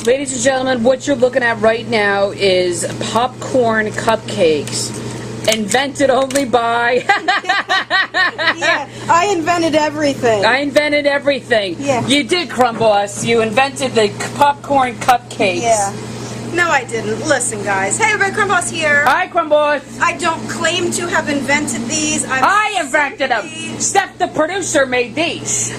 Ladies and gentlemen, what you're looking at right now is popcorn cupcakes. Invented only by... Yeah, I invented everything. I invented everything. Yeah. You did, Crumb Boss. You invented the popcorn cupcakes. Yeah. No, I didn't. Listen, guys. Hey, everybody, Crumb Boss here. Hi, Crumb Boss. I don't claim to have invented these. I invented them. Steph, the producer, made these.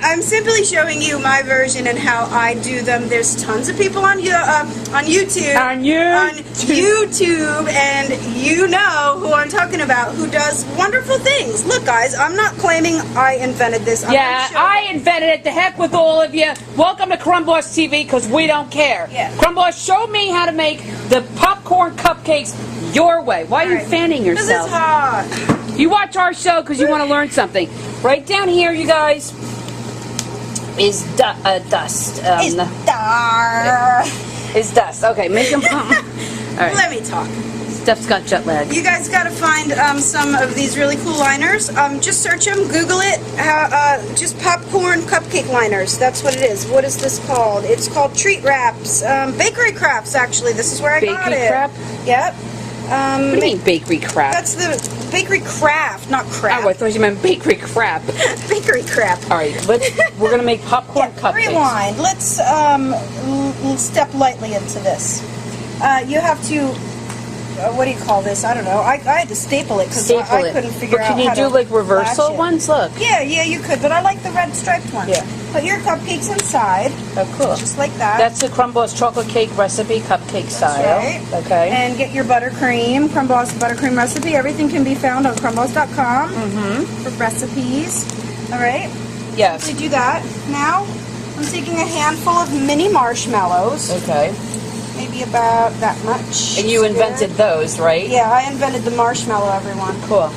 I'm simply showing you my version and how I do them. There's tons of people on YouTube. On YouTube, and you know who I'm talking about, who does wonderful things. Look, guys, I'm not claiming I invented this. Yeah, I invented it. The heck with all of you. Welcome to Crumb Boss TV, because we don't care. Yeah. Crumb Boss, show me how to make the popcorn cupcakes your way. Why are you fanning yourself? This is hot. You watch our show because you want to learn something. Right down here, you guys, is dust. It's dark. Is dust. Okay, make them pump. All right. Let me talk. Steph's got jet lag. You guys got to find some of these really cool liners. Just search them, Google it. Just popcorn cupcake liners. That's what it is. What is this called? It's called treat wraps. Bakery crafts, actually. This is where I got it. Bakery crap? Yep. What do you mean bakery crap? That's the bakery craft, not crap. Oh, I thought you meant bakery crap. Bakery crap. All right, we're gonna make popcorn cupcakes. Rewind. Let's step lightly into this. You have to. What do you call this? I don't know. I had to staple it because I couldn't figure out how to. But can you do like reversal ones? Look. Yeah, you could, but I like the red striped ones. Yeah. Put your cupcakes inside. Oh, cool. Just like that. That's the Crumb Boss chocolate cake recipe, cupcake style. Right. Okay. And get your buttercream, Crumb Boss buttercream recipe. Everything can be found on crumbboss.com for recipes. All right. Yes. Simply do that. Now, I'm taking a handful of mini marshmallows. Okay. Maybe about that much. And you invented those, right? Yeah, I invented the marshmallow, everyone. Cool.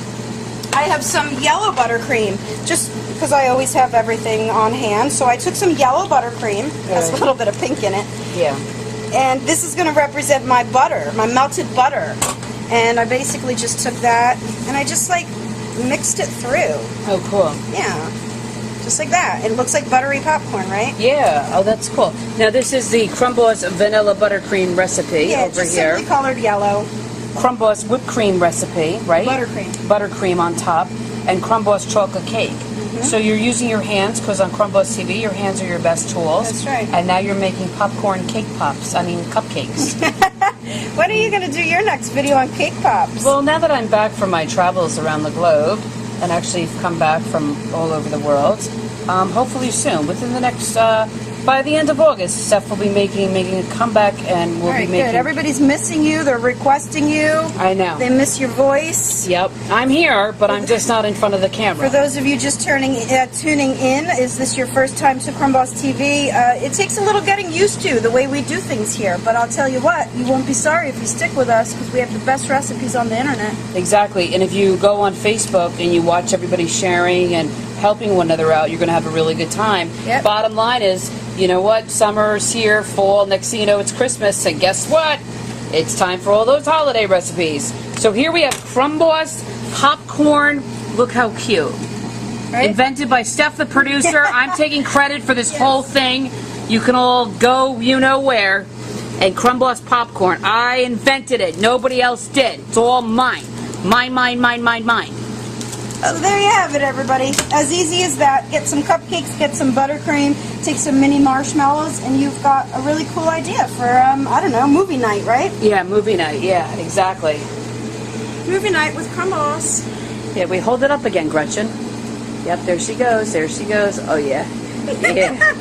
I have some yellow buttercream, just because I always have everything on hand. So I took some yellow buttercream. Has a little bit of pink in it. Yeah. And this is going to represent my butter, my melted butter. And I basically just took that and I just like mixed it through. Oh, cool. Yeah. Just like that. It looks like buttery popcorn, right? Yeah. Oh, that's cool. Now this is the Crumb Boss vanilla buttercream recipe over just here. simply colored yellow. Crumb Boss whipped cream recipe, right? Buttercream. Buttercream on top, and Crumb Boss chocolate cake. So you're using your hands, because on Crumb Boss TV, your hands are your best tools. That's right. And now you're making popcorn cake pops. I mean, cupcakes. When are you going to do your next video on cake pops? Well, now that I'm back from my travels around the globe, and actually come back from all over the world, hopefully soon, within the next, by the end of August, Steph will be making a comeback, and we'll be making... Good. Everybody's missing you. They're requesting you. I know. They miss your voice. Yep. I'm here, but I'm just not in front of the camera. For those of you just tuning in, is this your first time to Crumb Boss TV? It takes a little getting used to the way we do things here, but I'll tell you what, you won't be sorry if you stick with us because we have the best recipes on the internet. Exactly. And if you go on Facebook and you watch everybody sharing and helping one another out, you're going to have a really good time. Yep. Bottom line is, you know what? Summer's here, fall, next thing you know, it's Christmas, and guess what? It's time for all those holiday recipes. So here we have Crumb Boss popcorn. Look how cute. Right? Invented by Steph, the producer. I'm taking credit for this whole thing. You can all go you know where. And Crumb Boss popcorn. I invented it. Nobody else did. It's all mine. Mine, mine, mine, mine, mine. So there you have it, everybody. As easy as that. Get some cupcakes, get some buttercream, take some mini marshmallows, and you've got a really cool idea for, I don't know, movie night, right? Yeah, movie night. Yeah, exactly. Movie night with Crumb Boss. Yeah, we hold it up again, Gretchen. Yep, there she goes. There she goes. Oh, yeah. Yeah.